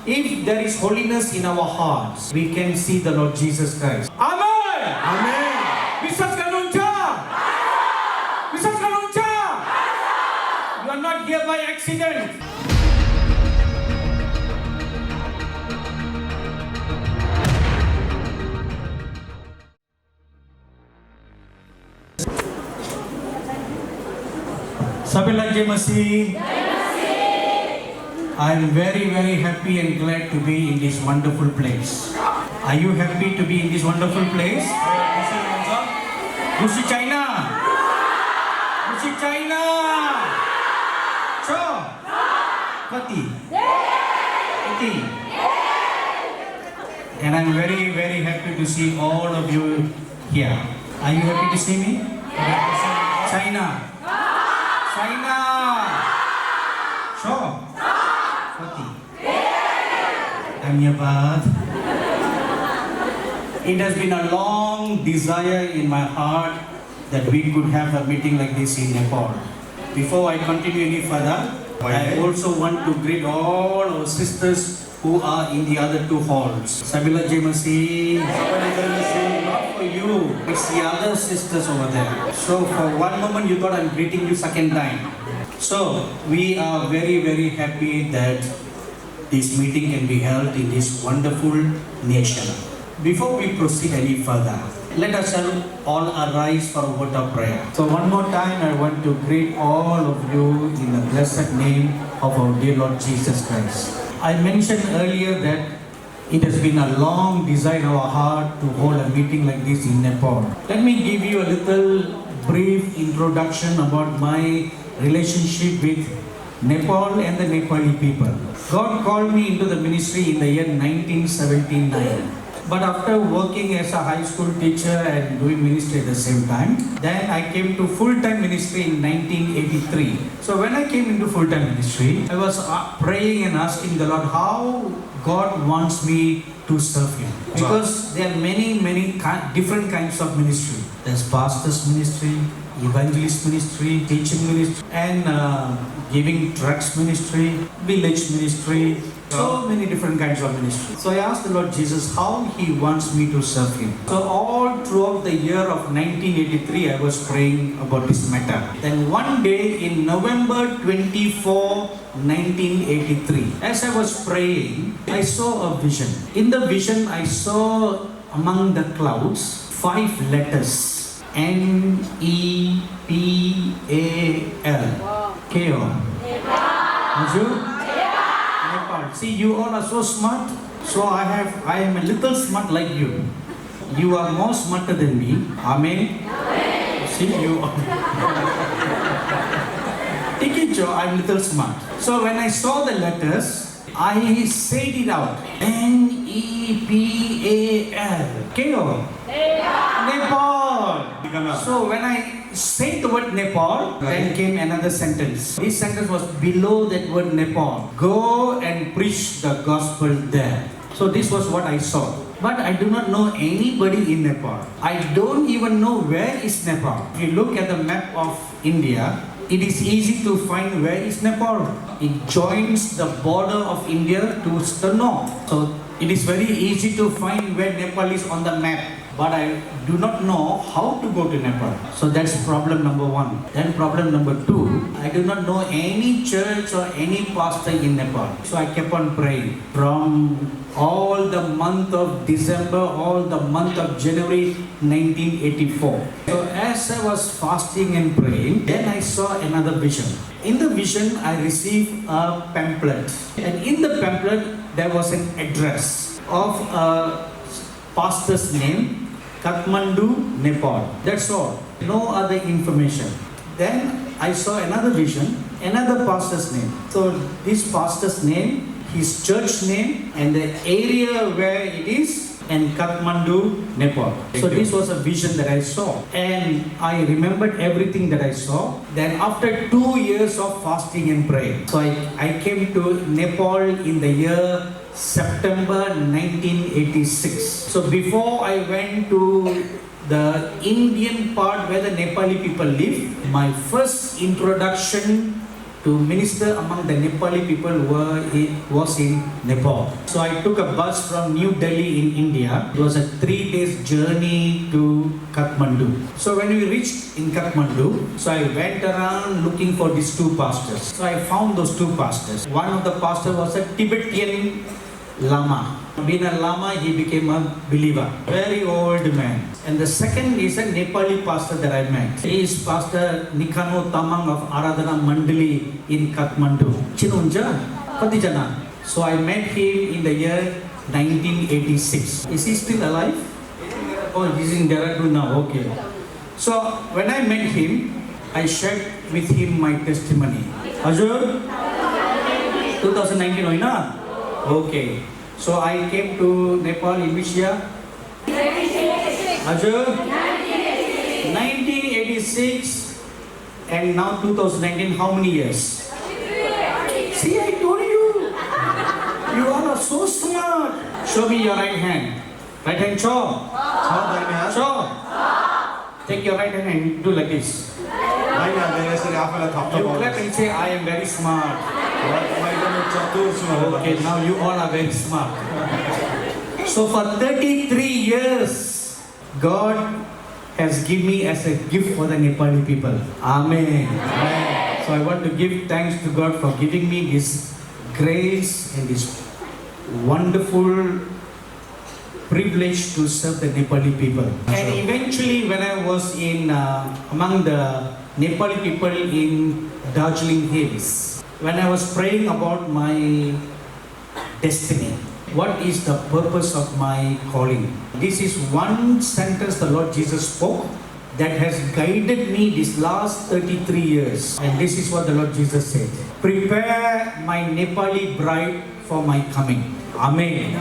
If there is holiness in our hearts, we can see the Lord Jesus Christ. Amen! Amen. বিশ্বাস করুন চা? বিশ্বাস করুন চা? You are not here by accident. Sabi lang Jai Masih. I am very happy and glad to be in this wonderful place. Are you happy to be in this wonderful place? Gusi China. Gusi China. Cho. Kati. Iti. And I'm very happy to see all of you here. Are you happy to see me? China. China. Cho. Kati. Dhanyabad. It has been a long desire in my heart that we could have a meeting like this in Nepal. Before I continue any further, I also want to greet all our sisters who are in the other two halls. Sabila Jai Masih, not for you, it's the other sisters over there. So for one moment you thought I'm greeting you second time. So we are very happy that this meeting can be held in this wonderful nation. Before we proceed any further, let us all arise for a word of prayer. So one more time, I want to greet all of you in the blessed name of our dear Lord Jesus Christ. I mentioned earlier that it has been a long desire in our heart to hold a meeting like this in Nepal. Let me give you a little brief introduction about my relationship with Nepal and the Nepali people. God called me into the ministry in the year 1979. But after working as a high school teacher and doing ministry at the same time, then I came to full-time ministry in 1983. So when I came into full-time ministry, I was praying and asking the Lord how God wants me to serve Him. Because there are many different kinds of ministry. There's pastor's ministry, evangelist ministry, teaching ministry, and giving tracts ministry, village ministry, so many different kinds of ministry. So I asked the Lord Jesus how He wants me to serve Him. So all throughout the year of 1983, I was praying about this matter. Then one day in November 24, 1983, as I was praying, I saw a vision. In the vision, I saw among the clouds 5 letters. Nepal. Keo. Nepal. See, you all are so smart. So I am a little smart like you. You are more smarter than me. Amen. See, you all. Take it, Joe. I'm little smart. So when I saw the letters, I said it out. Nepal. Keo. Nepal. So when I said the word Nepal, then came another sentence. This sentence was below that word Nepal. Go and preach the gospel there. So this was what I saw. But I do not know anybody in Nepal. I don't even know where is Nepal. If you look at the map of India, it is easy to find where is Nepal. It joins the border of India to the north. So it is very easy to find where Nepal is on the map. But I do not know how to go to Nepal. So that's problem number 1. Then problem number 2, I do not know any church or any pastor in Nepal. So I kept on praying from all the month of December, all the month of January 1984. So as I was fasting and praying, then I saw another vision. In the vision, I received a pamphlet. And in the pamphlet, there was an address of a pastor's name, Kathmandu, Nepal. That's all. No other information. Then I saw another vision, another pastor's name. So this pastor's name, his church name, and the area where it is, and Kathmandu, Nepal. So this was a vision that I saw. And I remembered everything that I saw. Then after 2 years of fasting and praying, so I came to Nepal in the year September 1986. So before I went to the Indian part where the Nepali people live, my first introduction to minister among the Nepali people who was in Nepal. So I took a bus from New Delhi in India. It was a 3 days journey to Kathmandu. So when we reached in Kathmandu, so I went around looking for these two pastors. So I found those two pastors. One of the pastors was a Tibetan Lama. Being a Lama, he became a believer. Very old man. And the second is a Nepali pastor that I met. He is Pastor Nikano Tamang of Aradhana Mandali in Kathmandu. Chinunja, Patijana. So I met him in the year 1986. Is he still alive? Oh, he's in Dehradun now. Okay. So when I met him, I shared with him my testimony. Azur? 2019, no? Okay. So I came to Nepal in which year? Azur? 1986. And now 2019, how many years? See, I told you. You all are so smart. Show me your right hand. Right hand, show. Show. Take your right hand and do like this. You clap and say, I am very smart. Okay, now you all are very smart. So for 33 years, God has given me as a gift for the Nepali people. Amen. Amen. So I want to give thanks to God for giving me this grace and this wonderful privilege to serve the Nepali people. And eventually when I was in among the Nepali people in Darjeeling Hills, when I was praying about my destiny, what is the purpose of my calling? This is one sentence the Lord Jesus spoke that has guided me these last 33 years. And this is what the Lord Jesus said. Prepare my Nepali bride for my coming. Amen.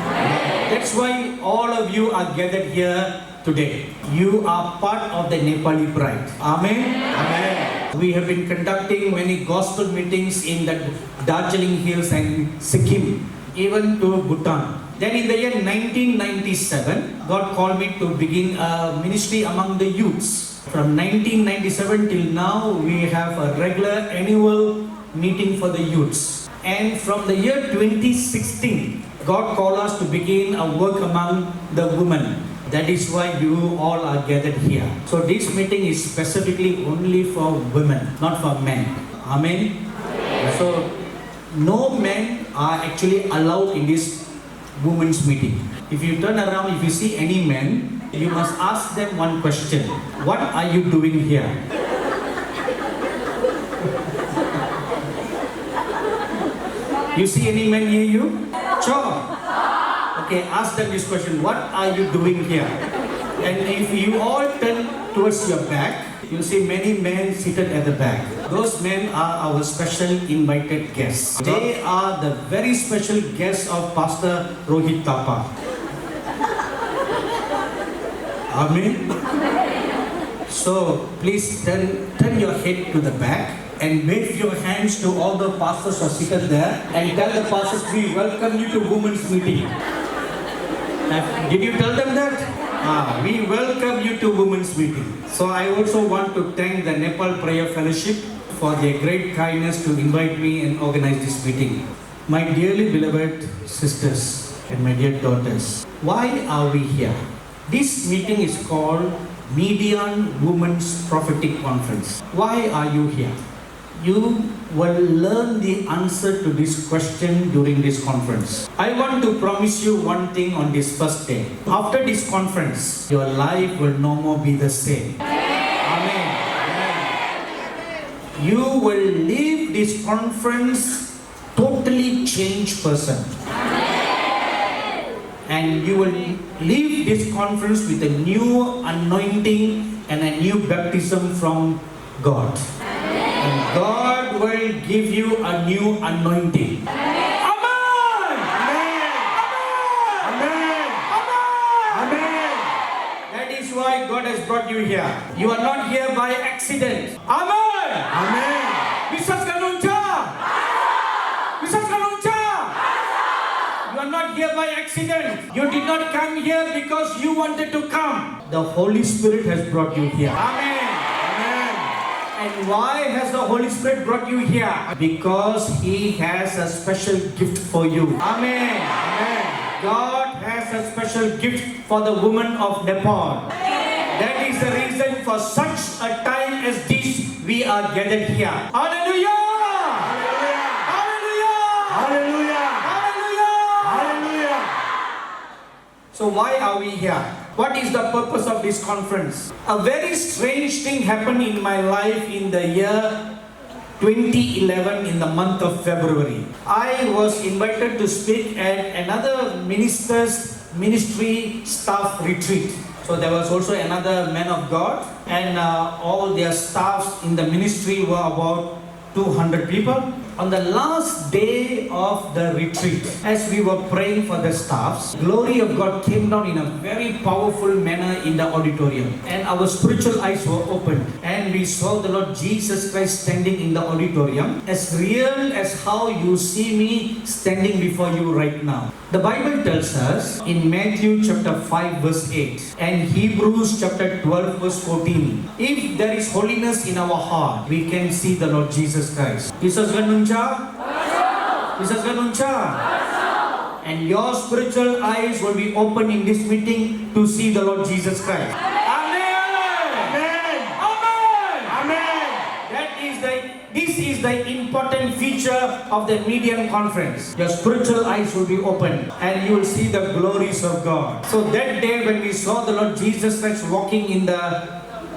That's why all of you are gathered here today. You are part of the Nepali bride. Amen. Amen. We have been conducting many gospel meetings in the Darjeeling Hills and Sikkim, even to Bhutan. Then in the year 1997, God called me to begin a ministry among the youths. From 1997 till now, we have a regular annual meeting for the youths. And from the year 2016, God called us to begin a work among the women. That is why you all are gathered here. So this meeting is specifically only for women, not for men. Amen. So no men are actually allowed in this women's meeting. If you turn around, if you see any men, you must ask them one question. What are you doing here? You see any men near you? Sure. Okay, ask them this question. What are you doing here? And if you all turn towards your back, you see many men seated at the back. Those men are our special invited guests. They are the very special guests of Pastor Rohit Thapa. Amen. So please turn your head to the back and wave your hands to all the pastors who are seated there and tell the pastors, we welcome you to women's meeting. Did you tell them that? We welcome you to women's meeting. So I also want to thank the Nepal Prayer Fellowship for their great kindness to invite me and organize this meeting. My dearly beloved sisters and my dear daughters, why are we here? This meeting is called Median Women's Prophetic Conference. Why are you here? You will learn the answer to this question during this conference. I want to promise you one thing on this first day. After this conference, your life will no more be the same. Amen. You will leave this conference totally changed person. And you will leave this conference with a new anointing and a new baptism from God. And God will give you a new anointing. Amen! Amen! Amen! That is why God has brought you here. You are not here by accident. Amen! Amen! Biswas Kanuncha! Biswas Kanuncha! You are not here by accident. You did not come here because you wanted to come. The Holy Spirit has brought you here. Amen! And why has the Holy Spirit brought you here? Because He has a special gift for you. Amen. Amen. God has a special gift for the woman of Nepal. That is the reason for such a time as this we are gathered here. Hallelujah! Hallelujah! Hallelujah! Hallelujah! Hallelujah! So why are we here? What is the purpose of this conference? A very strange thing happened in my life in the year 2011 in the month of February. I was invited to speak at another minister's ministry staff retreat. So there was also another man of God, and all their staffs in the ministry were about 200 people. On the last day of the retreat, as we were praying for the staffs, glory of God came down in a very powerful manner in the auditorium, and our spiritual eyes were opened, and we saw the Lord Jesus Christ standing in the auditorium, as real as how you see me standing before you right now. The Bible tells us in Matthew chapter 5 verse 8 and Hebrews chapter 12 verse 14, if there is holiness in our heart, we can see the Lord Jesus Christ. Jesus ganuncha? Jesus ganuncha? And your spiritual eyes will be open in this meeting to see the Lord Jesus Christ. This is the important feature of the Median Conference. Your spiritual eyes will be open and you will see the glories of God. So that day when we saw the Lord Jesus Christ walking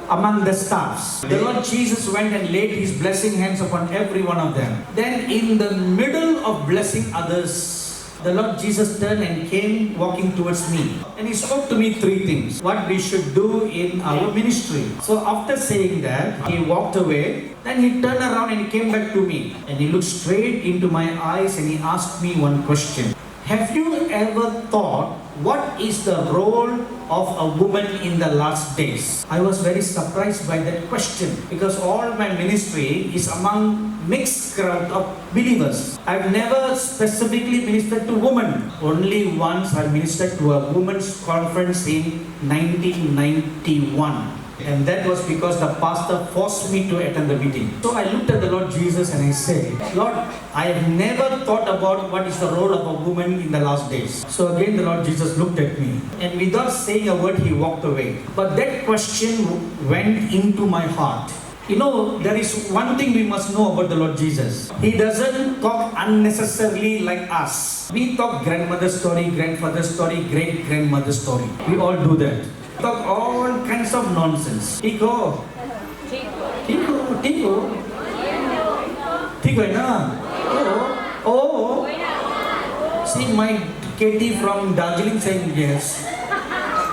among the staffs, the Lord Jesus went and laid His blessing hands upon every one of them. Then in the middle of blessing others, the Lord Jesus turned and came walking towards me. And He spoke to me three things. What we should do in our ministry. So after saying that, He walked away. Then He turned around and He came back to me. And He looked straight into my eyes and He asked me one question. Have you ever thought what is the role of a woman in the last days? I was very surprised by that question because all my ministry is among mixed crowd of believers. I've never specifically ministered to women. Only once I ministered to a women's conference in 1991. And that was because the pastor forced me to attend the meeting. So I looked at the Lord Jesus and I said, Lord, I have never thought about what is the role of a woman in the last days. So again the Lord Jesus looked at me and without saying a word, He walked away. But that question went into my heart. You know, there is one thing we must know about the Lord Jesus. He doesn't talk unnecessarily like us. We talk grandmother story, grandfather story, great-grandmother story. We all do that. Talk all kinds of nonsense. Tico. Tico na. Oh. See my Katie from Darjeeling saying yes.